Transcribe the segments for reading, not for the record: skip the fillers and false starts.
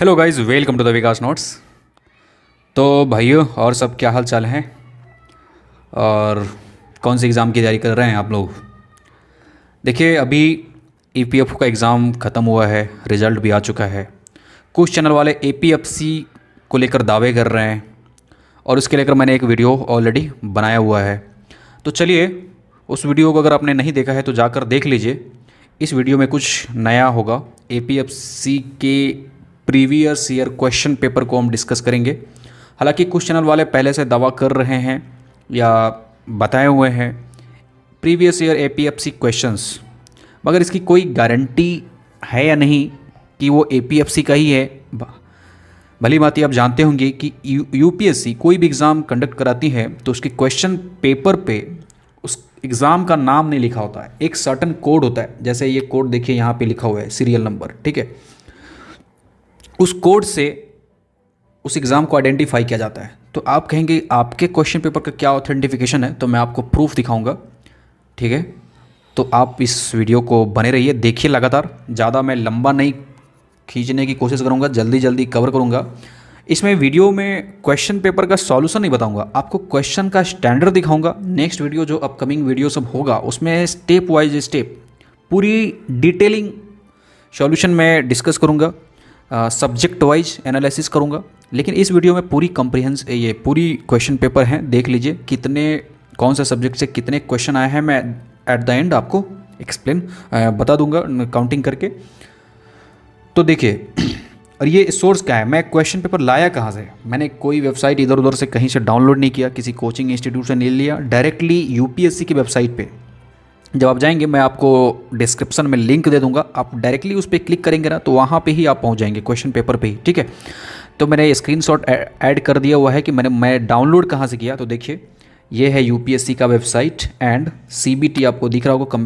Hello guys, welcome to the Vikas notes. तो भाइयों और सब क्या हाल चाल हैं और कौन से एग्ज़ाम की तैयारी कर रहे हैं आप लोग। देखिए, अभी ईपीएफओ का एग्ज़ाम ख़त्म हुआ है, रिज़ल्ट भी आ चुका है। कुछ चैनल वाले एपीएफसी को लेकर दावे कर रहे हैं और उसके लेकर मैंने एक वीडियो ऑलरेडी बनाया हुआ है। तो चलिए, उस वीडियो को अगर आपने नहीं देखा है तो जाकर देख लीजिए। इस वीडियो में कुछ नया होगा। एपीएफसी के प्रीवियस ईयर क्वेश्चन पेपर को हम डिस्कस करेंगे। हालांकि कुछ चैनल वाले पहले से दावा कर रहे हैं या बताए हुए हैं प्रीवियस ईयर एपीएफसी क्वेश्चंस, मगर इसकी कोई गारंटी है या नहीं कि वो एपीएफसी का ही है। भली भांति आप जानते होंगे कि यूपीएससी कोई भी एग्ज़ाम कंडक्ट कराती है तो उसके क्वेश्चन पेपर पे उस एग्ज़ाम का नाम नहीं लिखा होता है, एक सर्टन कोड होता है। जैसे ये कोड देखिए, यहाँ पे लिखा हुआ है सीरियल नंबर, ठीक है। उस कोड से उस एग्ज़ाम को आइडेंटिफाई किया जाता है। तो आप कहेंगे आपके क्वेश्चन पेपर का क्या ऑथेंटिफिकेशन है, तो मैं आपको प्रूफ दिखाऊंगा, ठीक है। तो आप इस वीडियो को बने रहिए, देखिए लगातार। ज़्यादा मैं लंबा नहीं खींचने की कोशिश करूंगा, जल्दी जल्दी कवर करूंगा। इसमें वीडियो में क्वेश्चन पेपर का सॉल्यूशन नहीं बताऊंगा, आपको क्वेश्चन का स्टैंडर्ड दिखाऊंगा। नेक्स्ट वीडियो जो अपकमिंग वीडियो सब होगा उसमें स्टेप वाइज स्टेप पूरी डिटेलिंग सॉल्यूशन में डिस्कस करूंगा, सब्जेक्ट वाइज एनालिसिस करूंगा। लेकिन इस वीडियो में पूरी क्वेश्चन पेपर हैं, देख लीजिए कितने कौन से सब्जेक्ट से कितने क्वेश्चन आए हैं। मैं एट द एंड आपको एक्सप्लेन बता दूंगा काउंटिंग करके। तो देखिए, और ये सोर्स क्या है, मैं क्वेश्चन पेपर लाया कहाँ से। मैंने कोई वेबसाइट इधर उधर से कहीं से डाउनलोड नहीं किया, किसी कोचिंग इंस्टीट्यूट से नहीं लिया, डायरेक्टली यूपीएससी की वेबसाइट पे जब आप जाएंगे, मैं आपको डिस्क्रिप्शन में लिंक दे दूंगा, आप डायरेक्टली उस पर क्लिक करेंगे ना तो वहाँ पे ही आप पहुँच जाएंगे, क्वेश्चन पेपर पे ही, ठीक है। तो मैंने स्क्रीनशॉट ऐड कर दिया हुआ है कि मैं डाउनलोड कहाँ से किया। तो देखिए, ये है यूपीएससी का वेबसाइट एंड सीबीटी आपको दिख रहा होगा,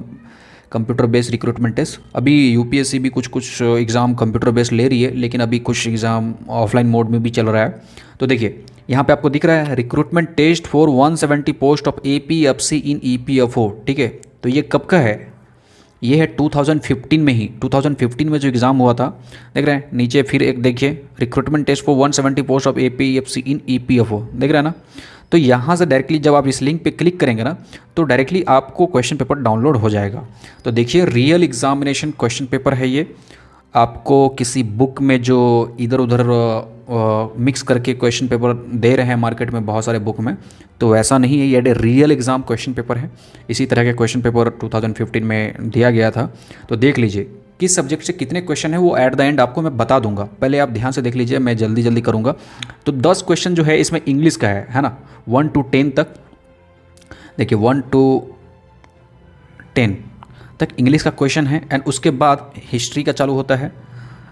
कंप्यूटर बेस्ड रिक्रूटमेंट टेस्ट। अभी यूपीएससी भी कुछ एग्ज़ाम कंप्यूटर बेस्ड ले रही है, लेकिन अभी कुछ एग्ज़ाम ऑफलाइन मोड में भी चल रहा है। तो देखिए, यहाँ पे आपको दिख रहा है recruitment test for 170 post of APFC in EPFO, ठीक है। तो ये कब का है, ये है 2015 में ही, 2015 में जो एग्ज़ाम हुआ था। देख रहे हैं नीचे फिर एक देखिए, recruitment test for 170 post of APFC in EPFO, देख रहे हैं ना। तो यहाँ से डायरेक्टली जब आप इस लिंक पे क्लिक करेंगे ना तो डायरेक्टली आपको क्वेश्चन पेपर डाउनलोड हो जाएगा। तो देखिए, रियल एग्जामिनेशन क्वेश्चन पेपर है ये। आपको किसी बुक में जो इधर उधर मिक्स करके क्वेश्चन पेपर दे रहे हैं मार्केट में बहुत सारे बुक में, तो वैसा नहीं है, ये रियल एग्ज़ाम क्वेश्चन पेपर है। इसी तरह के क्वेश्चन पेपर 2015 में दिया गया था। तो देख लीजिए किस सब्जेक्ट से कितने क्वेश्चन है, वो एट द एंड आपको मैं बता दूंगा। पहले आप ध्यान से देख लीजिए, मैं जल्दी जल्दी करूंगा। तो 10 क्वेश्चन जो है इसमें इंग्लिश का है ना, 1 to 10 तक। देखिए 1 to 10 तक इंग्लिश का क्वेश्चन है एंड उसके बाद हिस्ट्री का चालू होता है।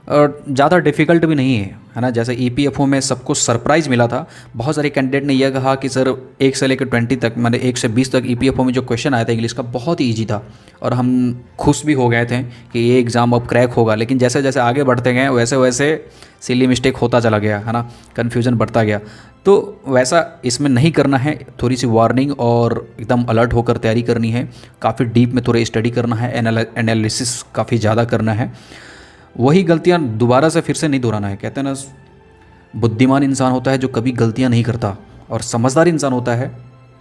और ज़्यादा डिफ़िकल्ट भी नहीं है ना। जैसे ईपीएफओ में सबको सरप्राइज़ मिला था, बहुत सारे कैंडिडेट ने यह कहा कि सर 1 से लेकर 20 तक, मतलब 1 से 20 तक ईपीएफओ में जो क्वेश्चन आया था इंग्लिश का बहुत ही ईजी था और हम खुश भी हो गए थे कि ये एग्ज़ाम अब क्रैक होगा। लेकिन जैसे जैसे आगे बढ़ते गए वैसे वैसे सिली मिस्टेक होता चला गया, है ना, कन्फ्यूज़न बढ़ता गया। तो वैसा इसमें नहीं करना है, थोड़ी सी वार्निंग और एकदम अलर्ट होकर तैयारी करनी है। काफ़ी डीप में थोड़ा स्टडी करना है, एनालिसिस काफ़ी ज़्यादा करना है। वही गलतियां दोबारा से फिर से नहीं दोहराना है। कहते हैं ना, बुद्धिमान इंसान होता है जो कभी गलतियां नहीं करता, और समझदार इंसान होता है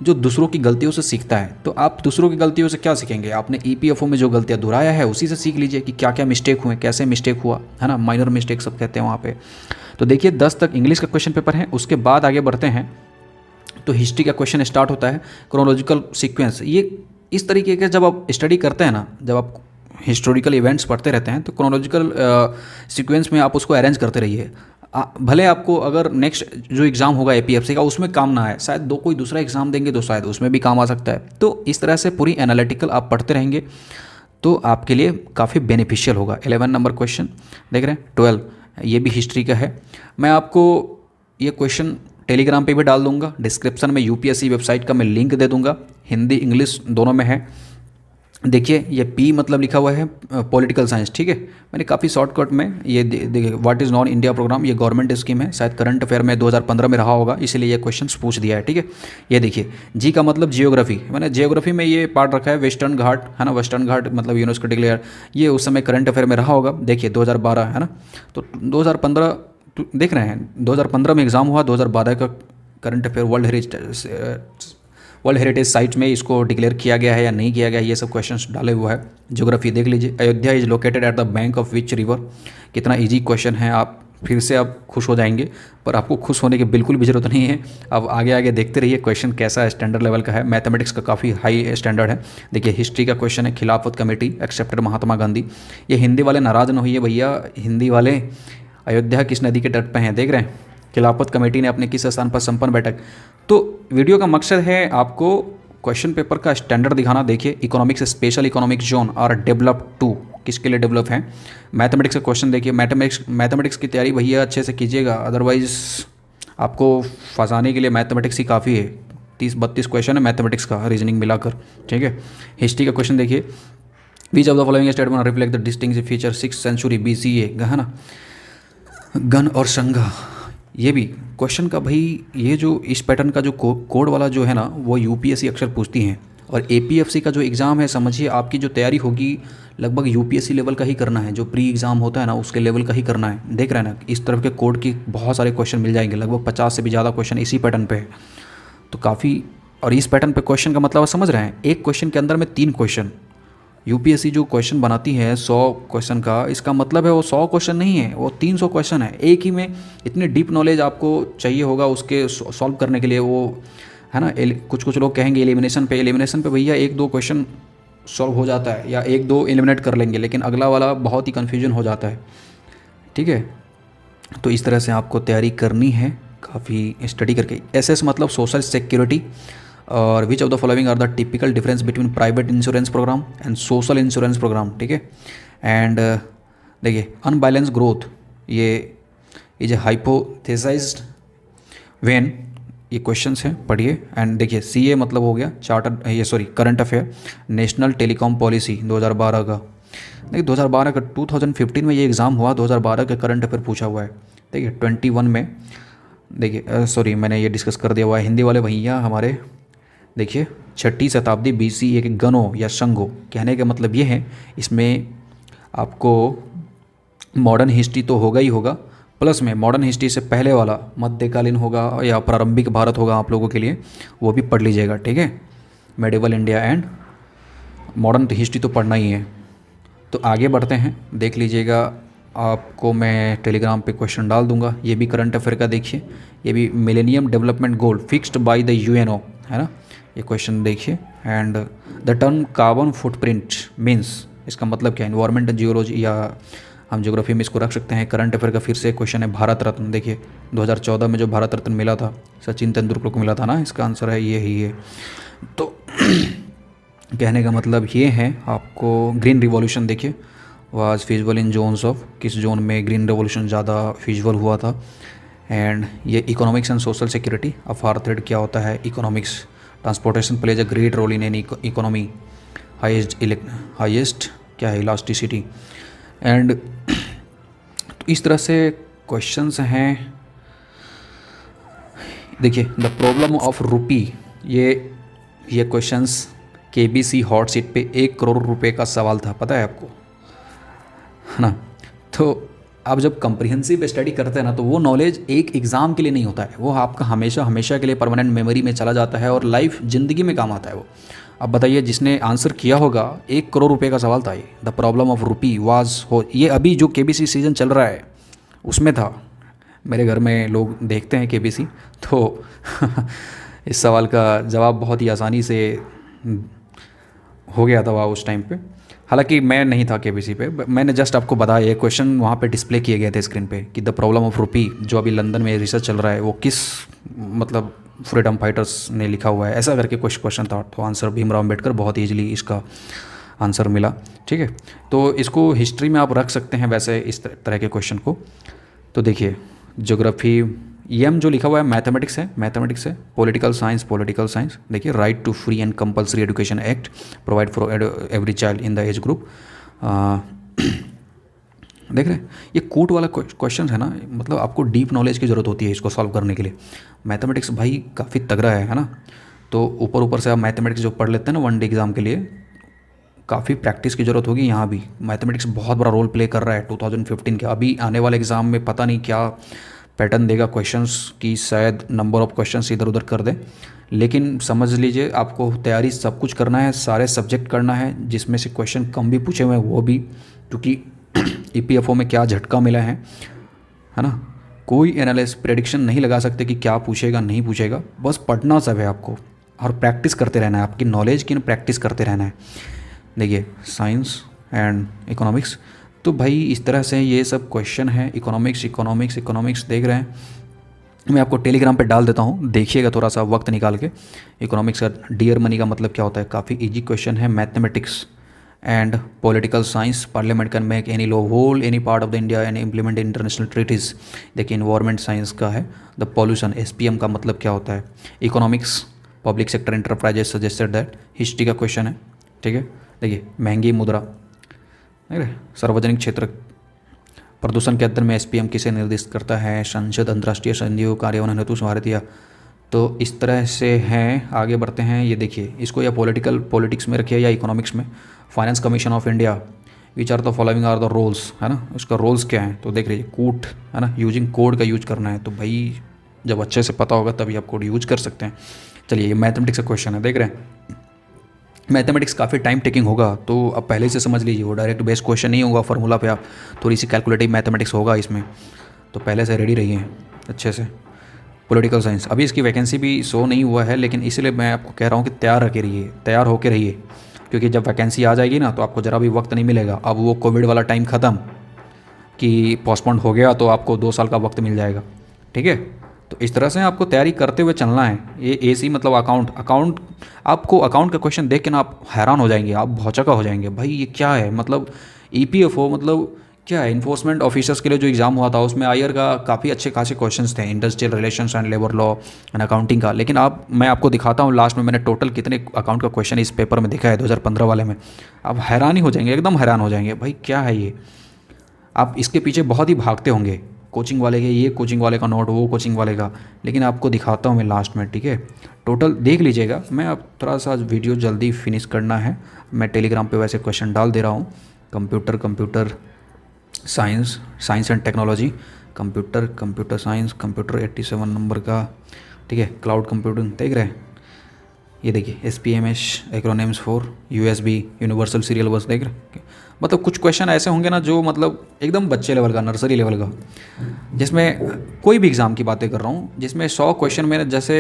जो दूसरों की गलतियों से सीखता है। तो आप दूसरों की गलतियों से क्या सीखेंगे, आपने ईपीएफओ में जो गलतियां दोहराया है उसी से सीख लीजिए कि क्या क्या मिस्टेक हुए, कैसे मिस्टेक हुआ, है ना, माइनर मिस्टेक सब कहते हैं वहाँ पे। तो देखिए 10 तक इंग्लिश का क्वेश्चन पेपर है। उसके बाद आगे बढ़ते हैं तो हिस्ट्री का क्वेश्चन स्टार्ट होता है, क्रोनोलॉजिकल सीक्वेंस। ये इस तरीके के जब आप स्टडी करते हैं ना, जब आप हिस्टोरिकल इवेंट्स पढ़ते रहते हैं तो क्रोनोलॉजिकल सीक्वेंस में आप उसको अरेंज करते रहिए। भले आपको अगर नेक्स्ट जो एग्ज़ाम होगा एपीएफसी का उसमें काम ना आए, शायद कोई दूसरा एग्ज़ाम देंगे तो शायद उसमें भी काम आ सकता है। तो इस तरह से पूरी एनालिटिकल आप पढ़ते रहेंगे तो आपके लिए काफ़ी बेनिफिशियल होगा। 11 नंबर क्वेश्चन देख रहे हैं, 12 ये भी हिस्ट्री का है। मैं आपको ये क्वेश्चन टेलीग्राम पे भी डाल दूंगा, डिस्क्रिप्शन में यूपीएससी वेबसाइट का मैं लिंक दे दूंगा, हिंदी इंग्लिश दोनों में है। देखिए ये पी मतलब लिखा हुआ है पॉलिटिकल साइंस, ठीक है। मैंने काफ़ी शॉर्टकट में ये देखिए, what is know India programme, ये गवर्नमेंट स्कीम है, शायद करंट अफेयर में 2015 में रहा होगा, इसीलिए ये क्वेश्चंस पूछ दिया है, ठीक है। ये देखिए जी का मतलब जियोग्राफी, मैंने जियोग्राफी में ये पार्ट रखा है, वेस्टर्न घाट, है ना, वेस्टर्न घाट मतलब यूनेस्को डिक्लेयर, ये उस समय करंट अफेयर में रहा होगा। देखिए 2012 है ना, तो 2015 तो देख रहे हैं 2015 में एग्ज़ाम हुआ, 2012 का current affair world heritage site में इसको डिक्लेयर किया गया है या नहीं किया गया है, ये सब क्वेश्चंस डाले हुआ है। ज्योग्राफी देख लीजिए, Ayodhya is located at the bank of which river. कितना इजी क्वेश्चन है, आप फिर से आप खुश हो जाएंगे, पर आपको खुश होने की बिल्कुल भी जरूरत नहीं है। अब आगे आगे देखते रहिए क्वेश्चन कैसा स्टैंडर्ड लेवल का है। मैथमेटिक्स का काफ़ी हाई स्टैंडर्ड है। देखिए हिस्ट्री का क्वेश्चन है, खिलाफत कमेटी एक्सेप्टेड महात्मा गांधी। ये हिंदी वाले नाराज़ न होइए भैया, हिंदी वाले अयोध्या किस नदी के तट पर हैं देख रहे हैं, खिलाफत कमेटी ने अपने किस स्थान पर संपन्न बैठक। तो वीडियो का मकसद है आपको क्वेश्चन पेपर का स्टैंडर्ड दिखाना। देखिए इकोनॉमिक्स स्पेशल इकोनॉमिक जोन और डेवलप टू किसके लिए डेवलप है। मैथमेटिक्स का क्वेश्चन देखिए, मैथमेटिक्स की तैयारी भैया अच्छे से कीजिएगा, अदरवाइज आपको फंसाने के लिए मैथमेटिक्स ही काफ़ी है। 30-32 क्वेश्चन है मैथमेटिक्स का, रीजनिंग मिलाकर, ठीक है। हिस्ट्री का क्वेश्चन देखिए, which of the following statement reflect the distinctive feature 6th century BCE, है ना, गन और संगा। ये भी क्वेश्चन का भाई, ये जो इस पैटर्न का जो कोड वाला जो है ना, वो UPSC अक्सर पूछती हैं। और APFC का जो एग्ज़ाम है, समझिए आपकी जो तैयारी होगी लगभग UPSC लेवल का ही करना है, जो प्री एग्ज़ाम होता है ना उसके लेवल का ही करना है। देख रहे हैं ना, इस तरफ के कोड की बहुत सारे क्वेश्चन मिल जाएंगे, लगभग 50 से भी ज़्यादा क्वेश्चन इसी पैटर्न पे है, तो काफ़ी। और इस पैटर्न पे क्वेश्चन का मतलब आप समझ रहे हैं, एक क्वेश्चन के अंदर में 3 क्वेश्चन। UPSC जो क्वेश्चन बनाती है 100 क्वेश्चन का, इसका मतलब है वो 100 क्वेश्चन नहीं है, वो 300 क्वेश्चन है एक ही में। इतनी डीप नॉलेज आपको चाहिए होगा उसके सॉल्व करने के लिए, वो है ना। कुछ लोग कहेंगे एलिमिनेशन पे भैया 1-2 क्वेश्चन सॉल्व हो जाता है, या 1-2 एलिमिनेट कर लेंगे, लेकिन अगला वाला बहुत ही कन्फ्यूजन हो जाता है, ठीक है। तो इस तरह से आपको तैयारी करनी है काफ़ी स्टडी करके। SS मतलब सोशल सिक्योरिटी, और which of the following are the typical difference between private insurance program and social insurance program, ठीक है। एंड देखिए अनबैलेंस ग्रोथ, ये इज हाइपोथेसाइज्ड व्हेन, ये क्वेश्चंस हैं पढ़िए। एंड देखिए CA मतलब हो गया चार्टर्ड, ये sorry current affair, national telecom policy 2012 का। देखिए 2012 का 2015 में ये एग्ज़ाम हुआ, 2012 का करंट अफेयर पूछा हुआ है। देखिए 21 में, देखिए सॉरी मैंने ये डिस्कस कर दिया हुआ है। हिंदी वाले भैया हमारे देखिए 6ठी शताब्दी BCE के गणों या संघों, कहने का मतलब ये है इसमें आपको मॉडर्न हिस्ट्री तो होगा ही होगा, प्लस में मॉडर्न हिस्ट्री से पहले वाला मध्यकालीन होगा या प्रारंभिक भारत होगा आप लोगों के लिए, वो भी पढ़ लीजिएगा, ठीक है। Medieval India and modern history तो पढ़ना ही है। तो आगे बढ़ते हैं, देख लीजिएगा, आपको मैं टेलीग्राम पे क्वेश्चन डाल दूंगा। ये भी करंट अफेयर का देखिए, ये भी millennium development goal fixed by the UNO, है ना, ये क्वेश्चन देखिए। And the term carbon footprint means, इसका मतलब क्या है, इन्वायरमेंट जियोलॉजी, या हम ज्योग्राफी में इसको रख सकते हैं। करंट अफेयर का फिर से क्वेश्चन है भारत रत्न। देखिए 2014 में जो भारत रत्न मिला था सचिन तेंदुलकर को मिला था ना, इसका आंसर है ये ही है। तो कहने का मतलब ये है आपको, ग्रीन रिवॉल्यूशन देखिए was feasible in zones of, किस जोन में ग्रीन रिवॉल्यूशन ज़्यादा फिजिबल हुआ था। एंड ये इकोनॉमिक्स एंड सोशल सिक्योरिटी, अफार्थरेड क्या होता है, economics, transportation plays a great role in an economy, highest क्या है, इलास्टिसिटी। एंड तो इस तरह से क्वेश्चंस हैं। देखिए द प्रॉब्लम ऑफ रुपी, ये क्वेश्चंस KBC हॉट सीट पे 1 करोड़ रुपए का सवाल था, पता है आपको, है ना। तो आप जब कम्प्रिहेंसिव स्टडी करते हैं ना, तो वो नॉलेज एक एग्ज़ाम के लिए नहीं होता है, वो आपका हमेशा के लिए परमानेंट मेमोरी में चला जाता है और लाइफ ज़िंदगी में काम आता है वो। अब बताइए जिसने आंसर किया होगा, 1 करोड़ रुपए का सवाल था ये, the problem of rupee was हो, ये अभी जो KBC सीज़न चल रहा है उसमें था। मेरे घर में लोग देखते हैं KBC, तो इस सवाल का जवाब बहुत ही आसानी से हो गया था वहाँ उस टाइम पे। हालांकि मैं नहीं था KBC पे, मैंने जस्ट आपको बताया, ये क्वेश्चन वहाँ पे डिस्प्ले किए गए थे स्क्रीन पे कि द प्रॉब्लम ऑफ रुपी, जो अभी लंदन में रिसर्च चल रहा है, वो किस मतलब फ्रीडम फाइटर्स ने लिखा हुआ है, ऐसा करके कुछ क्वेश्चन था। तो आंसर भीमराव अम्बेडकर, बहुत ईजिली इसका आंसर मिला, ठीक है। तो इसको हिस्ट्री में आप रख सकते हैं वैसे इस तरह के क्वेश्चन को। तो देखिए ज्योग्राफी, एम जो लिखा हुआ है मैथमेटिक्स है, पॉलिटिकल साइंस, देखिए right to free and compulsory education act provide for every child in the age group. देख रहे हैं ये कोट वाला क्वेश्चन है ना, मतलब आपको डीप नॉलेज की ज़रूरत होती है इसको सॉल्व करने के लिए। मैथमेटिक्स भाई काफ़ी तगड़ा है ना। तो ऊपर से आप मैथमेटिक्स जो पढ़ लेते हैं ना वनडे एग्ज़ाम के लिए, काफ़ी प्रैक्टिस की ज़रूरत होगी। यहाँ भी मैथमेटिक्स बहुत बड़ा रोल प्ले कर रहा है 2015 के। अभी आने वाले एग्ज़ाम में पता नहीं क्या पैटर्न देगा क्वेश्चंस की, शायद नंबर ऑफ़ क्वेश्चंस इधर उधर कर दे, लेकिन समझ लीजिए आपको तैयारी सब कुछ करना है, सारे सब्जेक्ट करना है, जिसमें से क्वेश्चन कम भी पूछे हुए हैं वो भी, क्योंकि ईपीएफओ में क्या झटका मिला है ना। कोई एनालिस्ट प्रेडिक्शन नहीं लगा सकते कि क्या पूछेगा नहीं पूछेगा, बस पढ़ना सब है आपको और प्रैक्टिस करते रहना है, आपकी नॉलेज की प्रैक्टिस करते रहना है। देखिए साइंस एंड इकोनॉमिक्स, तो भाई इस तरह से ये सब क्वेश्चन है। इकोनॉमिक्स देख रहे हैं, मैं आपको टेलीग्राम पे डाल देता हूँ, देखिएगा थोड़ा सा वक्त निकाल के। इकोनॉमिक्स का डियर मनी का मतलब क्या होता है, काफ़ी इजी क्वेश्चन है। Mathematics and political science, parliament can make any law whole any part of the India and implement international treaties. देखिए इन्वायरमेंट साइंस का है द पॉल्यूशन, एसपीएम का मतलब क्या होता है। Economics, public sector enterprises suggested that, history का question है, ठीक है। देखिए महंगी मुद्रा, ठीक है। सार्वजनिक क्षेत्र प्रदूषण के अध्ययन में एसपीएम किसे निर्दिष्ट करता है, संसद अंतर्राष्ट्रीय संधियों कार्यान्वयन हेतु भारतीय। तो इस तरह से हैं, आगे बढ़ते हैं। ये देखिए इसको या पॉलिटिक्स में रखिए या इकोनॉमिक्स में। Finance commission of India, which are the following are the roles, है ना, उसका रोल्स क्या है। तो देख लीजिए कोड, है ना, यूजिंग कोड का यूज करना है। तो भाई जब अच्छे से पता होगा तभी आप कोड यूज कर सकते हैं। चलिए ये मैथमेटिक्स का क्वेश्चन है, देख रहे हैं। मैथमेटिक्स काफ़ी टाइम टेकिंग होगा, तो अब पहले से समझ लीजिए, वो डायरेक्ट बेस्ड क्वेश्चन नहीं होगा फार्मूला पे, आप थोड़ी सी कैलकुलेटिव मैथमेटिक्स होगा इसमें, तो पहले से रेडी रहिए अच्छे से। पॉलिटिकल साइंस, अभी इसकी वैकेंसी भी शो नहीं हुआ है, लेकिन इसलिए मैं आपको कह रहा हूँ कि तैयार होके रहिए, क्योंकि जब वैकेंसी आ जाएगी ना तो आपको ज़रा भी वक्त नहीं मिलेगा। अब वो कोविड वाला टाइम ख़त्म कि पोस्टपोन हो गया, तो आपको 2 साल का वक्त मिल जाएगा, ठीक है। तो इस तरह से आपको तैयारी करते हुए चलना है। ये एसी मतलब अकाउंट, आपको अकाउंट का क्वेश्चन देख के ना आप हैरान हो जाएंगे, आप भौचक्का हो जाएंगे, भाई ये क्या है। मतलब ईपीएफओ मतलब क्या है, इन्फोर्समेंट ऑफिसर्स के लिए जो एग्ज़ाम हुआ था उसमें आईआर का काफ़ी अच्छे खासे क्वेश्चंस थे, industrial relations and labour law and accounting का। लेकिन अब मैं आपको दिखाता हूँ लास्ट में मैंने टोटल कितने अकाउंट का क्वेश्चन इस पेपर में दिखा है 2015 वाले में। आप हैरान ही हो जाएंगे, एकदम हैरान हो जाएंगे, भाई क्या है ये। आप इसके पीछे बहुत ही भागते होंगे, कोचिंग वाले के ये कोचिंग वाले का नोट, वो कोचिंग वाले का, लेकिन आपको दिखाता हूँ मैं लास्ट में, ठीक है। टोटल देख लीजिएगा। मैं अब थोड़ा सा वीडियो जल्दी फिनिश करना है, मैं टेलीग्राम पे वैसे क्वेश्चन डाल दे रहा हूँ। Computer science and technology, computer science, computer 87 number का, ठीक है। क्लाउड कंप्यूटिंग देख रहे हैं, ये देखिए SPMS acronyms for USB universal serial बस, देख रहे हैं। मतलब कुछ क्वेश्चन ऐसे होंगे ना जो मतलब एकदम बच्चे लेवल का, नर्सरी लेवल का, जिसमें कोई भी एग्ज़ाम की बातें कर रहा हूँ, जिसमें 100 क्वेश्चन में जैसे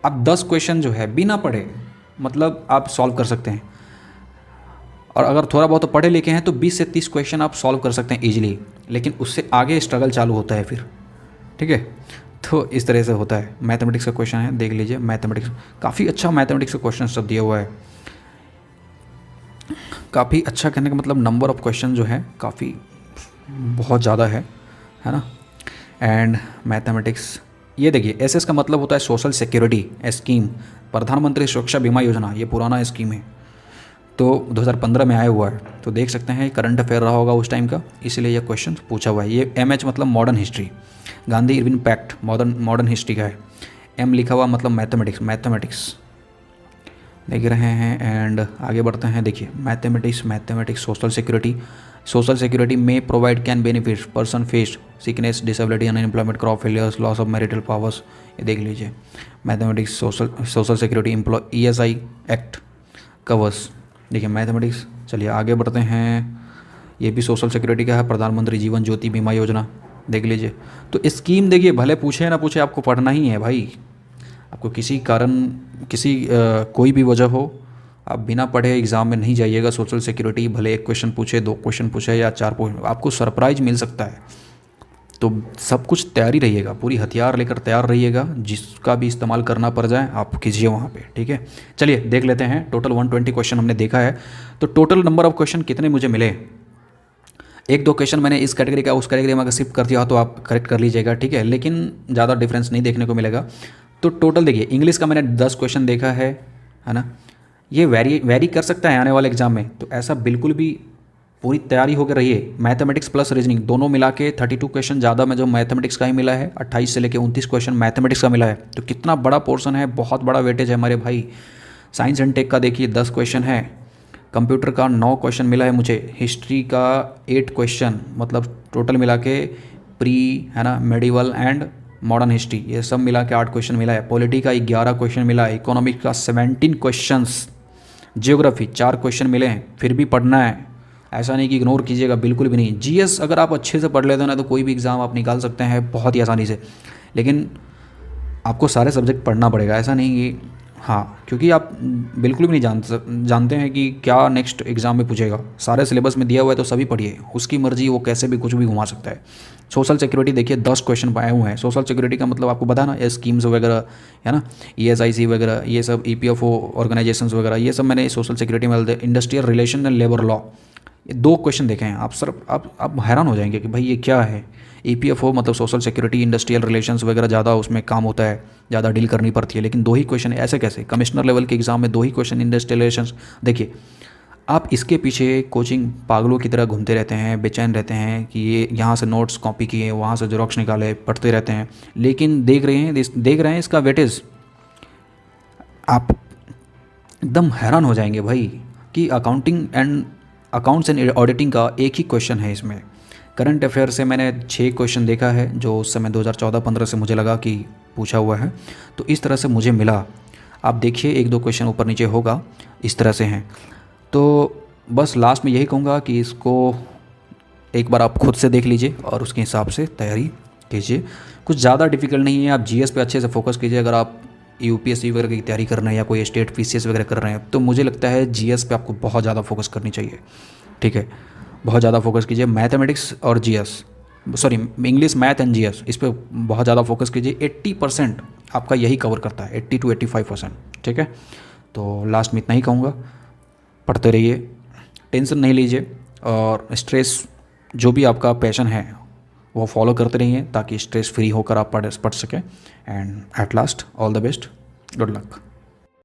आप 10 क्वेश्चन जो है बिना पढ़े मतलब आप सॉल्व कर सकते हैं, और अगर थोड़ा बहुत पढ़े लिखे हैं तो 20 से 30 क्वेश्चन आप सॉल्व कर सकते हैं ईजिली, लेकिन उससे आगे स्ट्रगल चालू होता है फिर, ठीक है। तो इस तरह से होता है। मैथमेटिक्स का क्वेश्चन है, देख लीजिए। मैथमेटिक्स काफ़ी अच्छा, मैथमेटिक्स का क्वेश्चन सब दिया हुआ है, काफ़ी अच्छा। कहने का मतलब नंबर ऑफ़ क्वेश्चन जो है काफ़ी बहुत ज़्यादा है ना। एंड मैथमेटिक्स, ये देखिए SS का मतलब होता है सोशल सिक्योरिटी स्कीम, प्रधानमंत्री सुरक्षा बीमा योजना, ये पुराना स्कीम है, तो 2015 में आया हुआ है। तो देख सकते हैं करंट अफेयर रहा होगा उस टाइम का, इसलिए ये क्वेश्चन पूछा हुआ है। ये MH मतलब modern history, Gandhi Irwin pact modern history का है। M लिखा हुआ मतलब मैथमेटिक्स देख रहे हैं। एंड आगे बढ़ते हैं, देखिए मैथमेटिक्स सोशल सिक्योरिटी में provide can benefit person face sickness disability unemployment crop failures loss of marital powers, ये देख लीजिए। Mathematics social security employ ESI act covers, देखिए मैथमेटिक्स। चलिए आगे बढ़ते हैं, ये भी सोशल सिक्योरिटी का है, प्रधानमंत्री जीवन ज्योति बीमा योजना, देख लीजिए। तो स्कीम देखिए, भले पूछे ना पूछे आपको पढ़ना ही है भाई। आपको किसी कारण कोई भी वजह हो, आप बिना पढ़े एग्ज़ाम में नहीं जाइएगा। सोशल सिक्योरिटी भले 1 क्वेश्चन पूछे, 2 क्वेश्चन पूछे या 4 पूछे, आपको सरप्राइज़ मिल सकता है। तो सब कुछ तैयारी रहिएगा, पूरी हथियार लेकर तैयार रहिएगा, जिसका भी इस्तेमाल करना पड़ जाए आप कीजिए वहाँ पे, ठीक है। चलिए देख लेते हैं, टोटल 120 क्वेश्चन हमने देखा है। तो टोटल नंबर ऑफ़ क्वेश्चन कितने मुझे मिले, 1-2 क्वेश्चन मैंने इस कैटेगरी का उस कैटेगरी में अगर शिफ्ट कर दिया तो आप करेक्ट कर लीजिएगा, ठीक है, लेकिन ज़्यादा डिफरेंस नहीं देखने को मिलेगा। तो टोटल देखिए, इंग्लिश का मैंने 10 क्वेश्चन देखा है ना। ये वेरी कर सकता है आने वाले एग्जाम में, तो ऐसा बिल्कुल भी पूरी तैयारी होकर रहिए। मैथमेटिक्स प्लस रीजनिंग दोनों मिला के 32 क्वेश्चन ज़्यादा में जो मैथमेटिक्स का ही मिला है, 28 से लेकर 29 क्वेश्चन मैथमेटिक्स का मिला है। तो कितना बड़ा पोर्शन है, बहुत बड़ा वेटेज है हमारे भाई। साइंस एंड टेक का देखिए 10 क्वेश्चन है, कंप्यूटर का 9 क्वेश्चन मिला है मुझे, हिस्ट्री का 8 क्वेश्चन, मतलब टोटल मिला के प्री है ना, मेडिवल एंड मॉडर्न हिस्ट्री ये सब मिला के 8 क्वेश्चन मिला है। पॉलिटी का 11 क्वेश्चन मिला है, इकोनॉमिक्स का 17 क्वेश्चंस, जियोग्राफी 4 क्वेश्चन मिले हैं। फिर भी पढ़ना है, ऐसा नहीं कि इग्नोर कीजिएगा, बिल्कुल भी नहीं। जीएस अगर आप अच्छे से पढ़ लेते हो ना तो कोई भी एग्ज़ाम आप निकाल सकते हैं बहुत ही आसानी से, लेकिन आपको सारे सब्जेक्ट पढ़ना पड़ेगा, ऐसा नहीं कि हाँ, क्योंकि आप बिल्कुल भी नहीं जानते हैं कि क्या नेक्स्ट एग्ज़ाम में पूछेगा। सारे सिलेबस में दिया हुआ है तो सभी पढ़िए, उसकी मर्जी, वो कैसे भी कुछ भी घुमा सकता है। सोशल सिक्योरिटी देखिए 10 क्वेश्चन आए हुए हैं। सोशल सिक्योरिटी का मतलब आपको पता है ना, ये स्कीम्स वगैरह है ना, ESIC वगैरह, ये सब EPFO ऑर्गेनाइजेशंस वगैरह, ये सब मैंने सोशल सिक्योरिटी में, industrial relation and labour law, ये 2 क्वेश्चन देखे हैं आप सर। आप हैरान हो जाएंगे कि भाई ये क्या है। EPFO मतलब सोशल सिक्योरिटी, इंडस्ट्रियल रिलेशंस वगैरह ज़्यादा उसमें काम होता है, ज़्यादा डील करनी पड़ती है, लेकिन 2 ही क्वेश्चन ऐसे कैसे? कमिश्नर लेवल के एग्ज़ाम में 2 ही क्वेश्चन इंडस्ट्रियल रिलेशंस। देखिए आप इसके पीछे कोचिंग पागलों की तरह घूमते रहते हैं, बेचैन रहते हैं कि ये यहाँ से नोट्स कॉपी किए, वहाँ से जेरॉक्स निकाले, पढ़ते रहते हैं, लेकिन देख रहे हैं इसका वेटेज। आप एकदम हैरान हो जाएंगे भाई कि अकाउंट्स एंड ऑडिटिंग का एक ही क्वेश्चन है इसमें। करंट अफेयर से मैंने 6 क्वेश्चन देखा है जो उस समय 2014-15 से मुझे लगा कि पूछा हुआ है, तो इस तरह से मुझे मिला। आप देखिए 1-2 क्वेश्चन ऊपर नीचे होगा, इस तरह से हैं। तो बस लास्ट में यही कहूँगा कि इसको एक बार आप खुद से देख लीजिए और उसके हिसाब से तैयारी कीजिए। कुछ ज़्यादा डिफिकल्ट नहीं है, आप जीएस पे अच्छे से फोकस कीजिए। अगर आप यूपीएससी वगैरह की तैयारी कर रहे हैं या कोई स्टेट पीसीएस वगैरह कर रहे हैं तो मुझे लगता है जीएस पे आपको बहुत ज़्यादा फोकस करनी चाहिए, ठीक है। बहुत ज़्यादा फोकस कीजिए मैथमेटिक्स और GS, sorry English, math and GS, इस पर बहुत ज़्यादा फोकस कीजिए। 80% आपका यही कवर करता है, 80 to 85%, ठीक है। तो लास्ट में इतना ही कहूँगा, पढ़ते रहिए, टेंशन नहीं लीजिए, और स्ट्रेस जो भी आपका पैशन है वो फॉलो करते रहिए ताकि स्ट्रेस फ्री होकर आप पढ़ सकें। And at last all the best, good luck.